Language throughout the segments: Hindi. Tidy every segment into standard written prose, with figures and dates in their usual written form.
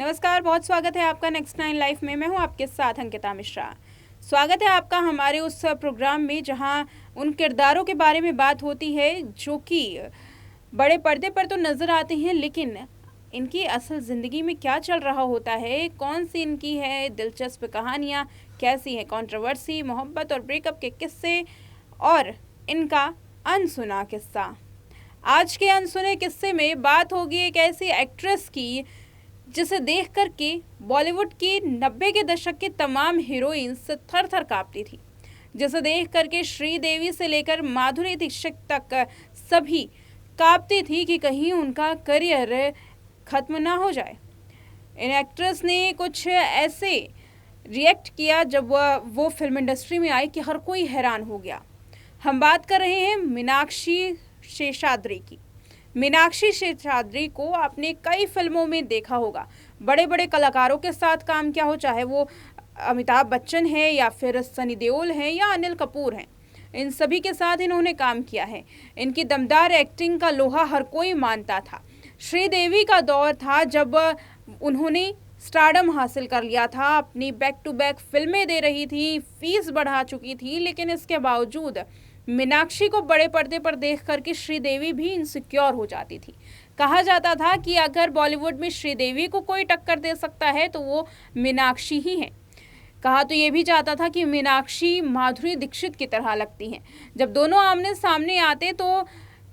नमस्कार, बहुत स्वागत है आपका नेक्स्ट 9 लाइफ में। मैं हूं आपके साथ अंकिता मिश्रा। स्वागत है आपका हमारे उस प्रोग्राम में जहां उन किरदारों के बारे में बात होती है जो कि बड़े पर्दे पर तो नज़र आते हैं, लेकिन इनकी असल ज़िंदगी में क्या चल रहा होता है, कौन सी इनकी है दिलचस्प कहानियाँ, कैसी है कंट्रोवर्सी, मोहब्बत और ब्रेकअप के किस्से और इनका अनसुना किस्सा। आज के अनसुने किस्से में बात होगी एक ऐसी एक्ट्रेस की जिसे देख कर के बॉलीवुड की 90 के दशक के तमाम हीरोइंस थर थर काँपती थी, जिसे देख कर के श्रीदेवी से लेकर माधुरी दीक्षित तक सभी काँपती थी कि कहीं उनका करियर खत्म ना हो जाए। इन एक्ट्रेस ने कुछ ऐसे रिएक्ट किया जब वो फिल्म इंडस्ट्री में आई कि हर कोई हैरान हो गया। हम बात कर रहे हैं मीनाक्षी शेषाद्री की। मीनाक्षी शेषाद्री को आपने कई फिल्मों में देखा होगा, बड़े बड़े कलाकारों के साथ काम किया हो, चाहे वो अमिताभ बच्चन है या फिर सनी देओल हैं या अनिल कपूर हैं, इन सभी के साथ इन्होंने काम किया है। इनकी दमदार एक्टिंग का लोहा हर कोई मानता था। श्रीदेवी का दौर था जब उन्होंने स्टारडम हासिल कर लिया था, अपनी बैक टू बैक फिल्में दे रही थी, फीस बढ़ा चुकी थी, लेकिन इसके बावजूद मीनाक्षी को बड़े पर्दे पर देख करके श्रीदेवी भी इनसिक्योर हो जाती थी। कहा जाता था कि अगर बॉलीवुड में श्रीदेवी को कोई टक्कर दे सकता है तो वो मीनाक्षी ही है। कहा तो ये भी जाता था कि मीनाक्षी माधुरी दीक्षित की तरह लगती हैं। जब दोनों आमने सामने आते तो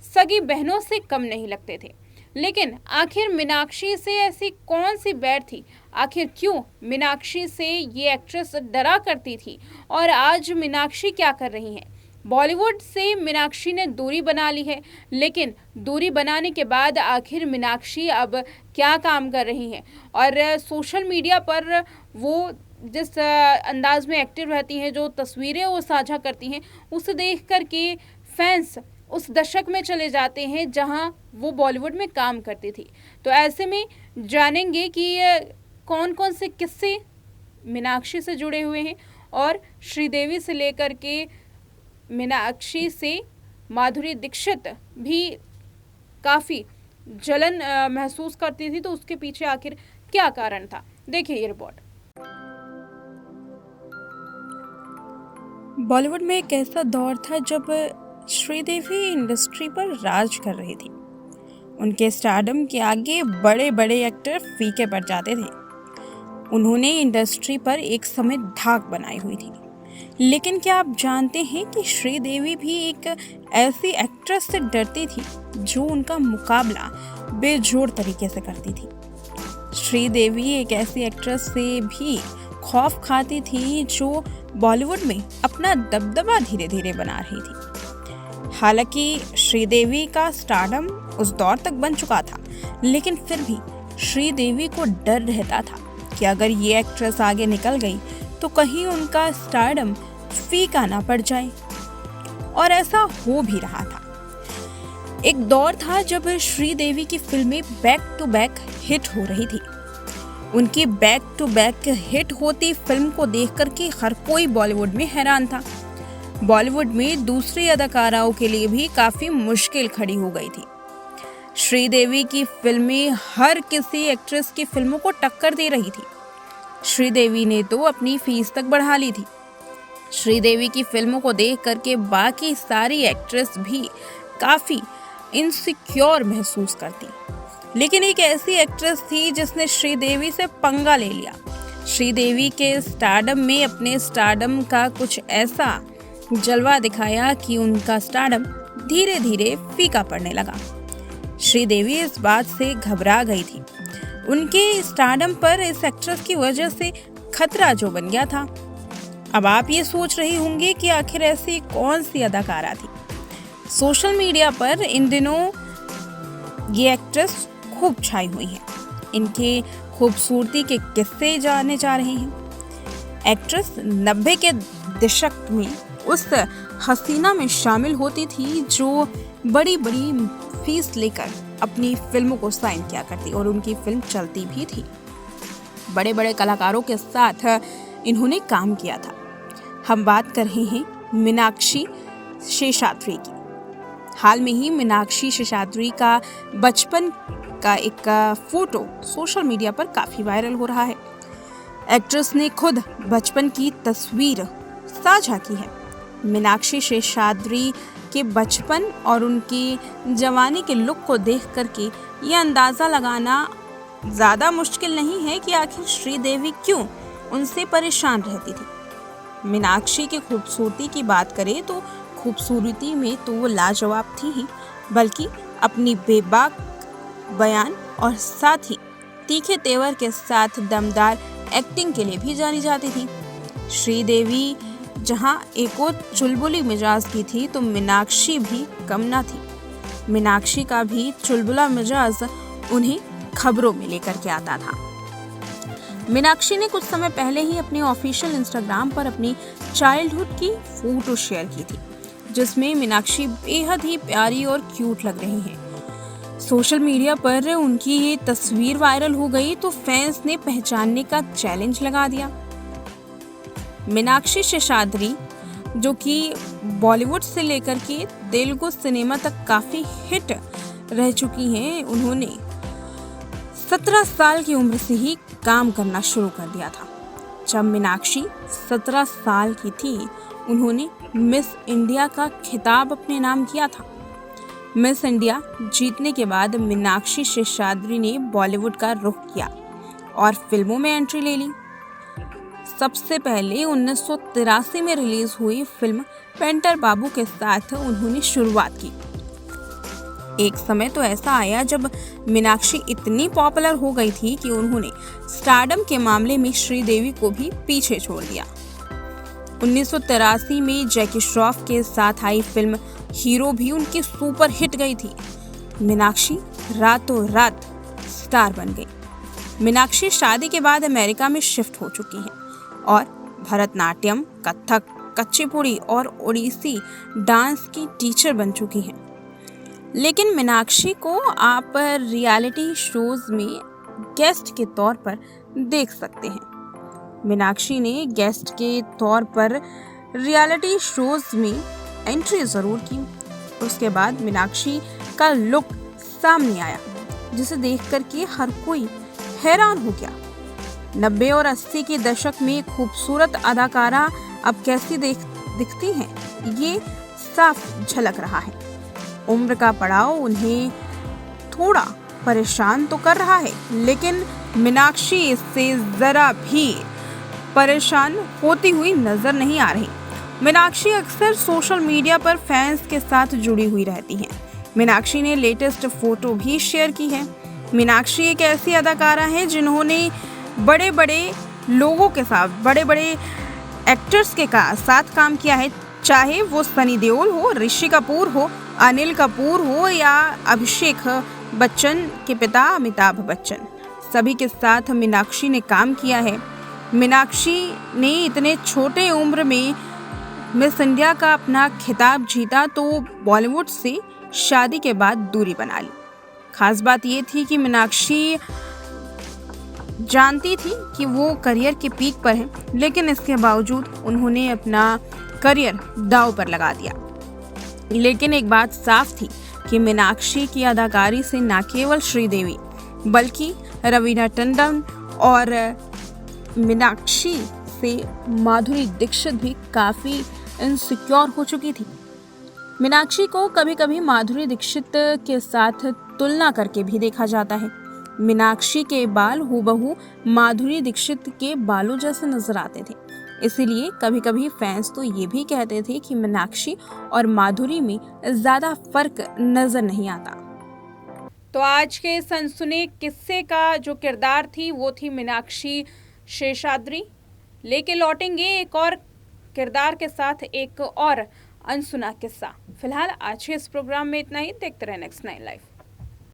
सगी बहनों से कम नहीं लगते थे। लेकिन आखिर मीनाक्षी से ऐसी कौन सी बैर थी, आखिर क्यों मीनाक्षी से ये एक्ट्रेस डरा करती थी, और आज मीनाक्षी क्या कर रही हैं? बॉलीवुड से मीनाक्षी ने दूरी बना ली है, लेकिन दूरी बनाने के बाद आखिर मीनाक्षी अब क्या काम कर रही हैं? और सोशल मीडिया पर वो जिस अंदाज में एक्टिव रहती हैं, जो तस्वीरें वो साझा करती हैं, उसे देख कर के फैंस उस दशक में चले जाते हैं जहां वो बॉलीवुड में काम करती थी। तो ऐसे में जानेंगे कि कौन कौन से किस्से मीनाक्षी से जुड़े हुए हैं और श्रीदेवी से लेकर के मीनाक्षी से माधुरी दीक्षित भी काफ़ी जलन महसूस करती थी, तो उसके पीछे आखिर क्या कारण था, देखिए ये रिपोर्ट। बॉलीवुड में एक ऐसा दौर था जब श्रीदेवी इंडस्ट्री पर राज कर रही थी। उनके स्टारडम के आगे बड़े बड़े एक्टर फीके पड़ जाते थे। उन्होंने इंडस्ट्री पर एक समय धाक बनाई हुई थी। लेकिन क्या आप जानते हैं कि श्रीदेवी भी एक ऐसी एक्ट्रेस से डरती थी जो उनका मुकाबला बेजोड़ तरीके से करती थी। श्रीदेवी एक ऐसी एक्ट्रेस से भी खौफ खाती थी जो बॉलीवुड में अपना दबदबा धीरे धीरे बना रही थी। हालांकि श्रीदेवी का स्टारडम उस दौर तक बन चुका था, लेकिन फिर भी श्रीदेवी को डर रहता था कि अगर ये एक्ट्रेस आगे निकल गई तो कहीं उनका स्टारडम फीका ना पड़ जाए। और ऐसा हो भी रहा था। एक दौर था जब श्रीदेवी की फिल्में बैक टू बैक हिट हो रही थी। उनकी बैक टू बैक हिट होती फिल्म को देखकर के हर कोई बॉलीवुड में हैरान था। बॉलीवुड में दूसरी अदाकाराओं के लिए भी काफी मुश्किल खड़ी हो गई थी। श्रीदेवी की फिल्में हर किसी एक्ट्रेस की फिल्मों को टक्कर दे रही थी। श्रीदेवी ने तो अपनी फीस तक बढ़ा ली थी। श्रीदेवी की फिल्मों को देख करके बाकी सारी एक्ट्रेस भी काफ़ी इनसिक्योर महसूस करती। लेकिन एक ऐसी एक्ट्रेस थी जिसने श्रीदेवी से पंगा ले लिया। श्रीदेवी के स्टारडम में अपने स्टारडम का कुछ ऐसा जलवा दिखाया कि उनका स्टारडम धीरे धीरे फीका पड़ने लगा। श्रीदेवी इस बात से घबरा गई थी। उनके स्टारडम पर इस एक्ट्रेस की वजह से खतरा जो बन गया था। अब आप ये सोच रहे होंगे कि आखिर ऐसी कौन सी अदाकारा थी। सोशल मीडिया पर इन दिनों ये एक्ट्रेस खूब छाई हुई है। इनके खूबसूरती के किस्से जाने जा रहे हैं। एक्ट्रेस 90 के दशक में उस हसीना में शामिल होती थी जो बड़ी बड़ी फीस लेकर अपनी फिल्मों को साइन किया करती और उनकी फिल्म चलती भी थी। बड़े बड़े कलाकारों के साथ इन्होंने काम किया था। हम बात कर रहे हैं मीनाक्षी शेषाद्री की। हाल में ही मीनाक्षी शेषाद्री का बचपन का एक फोटो सोशल मीडिया पर काफी वायरल हो रहा है। एक्ट्रेस ने खुद बचपन की तस्वीर साझा की है। मीनाक्षी शेषाद्री के बचपन और उनकी जवानी के लुक को देख करके ये अंदाजा लगाना ज़्यादा मुश्किल नहीं है कि आखिर श्रीदेवी क्यों उनसे परेशान रहती थी। मीनाक्षी की खूबसूरती की बात करें तो खूबसूरती में तो वो लाजवाब थी ही, बल्कि अपनी बेबाक बयान और साथ ही तीखे तेवर के साथ दमदार एक्टिंग के लिए भी जानी जाती थी। श्रीदेवी जहां एक और चुलबुली मिजाज की थी तो मीनाक्षी भी कम ना थी। मीनाक्षी का भी चुलबुला मिजाज उन्हें खबरों में लेकर के आता था। मीनाक्षी ने कुछ समय पहले ही अपने ऑफिशियल इंस्टाग्राम पर अपनी चाइल्डहुड की फोटो शेयर की थी, जिसमें मीनाक्षी बेहद ही प्यारी और क्यूट लग रही हैं। सोशल मीडिया पर उनकी ये तस्वीर वायरल हो गई तो फैंस ने पहचानने का चैलेंज लगा दिया। मीनाक्षी शेषाद्री, जो कि बॉलीवुड से लेकर के तेलुगु सिनेमा तक काफी हिट रह चुकी हैं, उन्होंने 17 साल की उम्र से ही काम करना शुरू कर दिया था। जब मीनाक्षी 17 साल की थी, उन्होंने मिस इंडिया का खिताब अपने नाम किया था। मिस इंडिया जीतने के बाद मीनाक्षी शेषाद्री ने बॉलीवुड का रुख किया और फिल्मों में एंट्री ले ली। सबसे पहले 1983 में रिलीज हुई फिल्म पेंटर बाबू के साथ उन्होंने शुरुआत की। एक समय तो ऐसा आया जब मीनाक्षी इतनी पॉपुलर हो गई थी कि उन्होंने स्टारडम के मामले में श्रीदेवी को भी पीछे छोड़ दिया। 1983 में जैकी श्रॉफ के साथ आई फिल्म हीरो भी उनकी सुपर हिट गई थी। मीनाक्षी रातों रात स्टार बन गई। मीनाक्षी शादी के बाद अमेरिका में शिफ्ट हो चुकी हैं और भरतनाट्यम, कथक, कुचिपुड़ी और ओडिसी डांस की टीचर बन चुकी हैं। लेकिन मीनाक्षी को आप रियलिटी शोज में गेस्ट के तौर पर देख सकते हैं। मीनाक्षी ने गेस्ट के तौर पर रियलिटी शोज में एंट्री जरूर की। उसके बाद मीनाक्षी का लुक सामने आया, जिसे देखकर के हर कोई हैरान हो गया। 90 और 80 के दशक में खूबसूरत अदाकारा अब कैसी दिखती हैं, ये साफ झलक रहा है। उम्र का पड़ाव उन्हें थोड़ा परेशान तो कर रहा है, लेकिन मीनाक्षी इससे जरा भी परेशान होती हुई नजर नहीं आ रही। मीनाक्षी अक्सर सोशल मीडिया पर फैंस के साथ जुड़ी हुई रहती हैं। मीनाक्षी ने लेटेस्ट फोटो भी शेयर की है। मीनाक्षी एक ऐसी अदाकारा है जिन्होंने बड़े बड़े लोगों के साथ, बड़े बड़े एक्टर्स के साथ काम किया है, चाहे वो सनी देओल हो, ऋषि कपूर हो, अनिल कपूर हो या अभिषेक बच्चन के पिता अमिताभ बच्चन। सभी के साथ मीनाक्षी ने काम किया है। मीनाक्षी ने इतने छोटे उम्र में मिस इंडिया का अपना खिताब जीता तो बॉलीवुड से शादी के बाद दूरी बना ली। खास बात ये थी कि मीनाक्षी जानती थी कि वो करियर के पीक पर है, लेकिन इसके बावजूद उन्होंने अपना करियर दांव पर लगा दिया। लेकिन एक बात साफ थी कि मीनाक्षी की अदाकारी से न केवल श्रीदेवी बल्कि रवीना टंडन और मीनाक्षी से माधुरी दीक्षित भी काफ़ी इनसिक्योर हो चुकी थी। मीनाक्षी को कभी कभी माधुरी दीक्षित के साथ तुलना करके भी देखा जाता है। मीनाक्षी के बाल हूबहू माधुरी दीक्षित के बालों जैसे नजर आते थे। इसीलिए कभी कभी फैंस तो ये भी कहते थे कि मीनाक्षी और माधुरी में ज्यादा फर्क नजर नहीं आता। तो आज के सनसनी किस्से का जो किरदार थी वो थी मीनाक्षी शेषाद्री। लेके लौटेंगे एक और किरदार के साथ एक और अनसुना किस्सा। फिलहाल आज के इस प्रोग्राम में इतना ही। देखते रहे नेक्स्ट 9 लाइफ।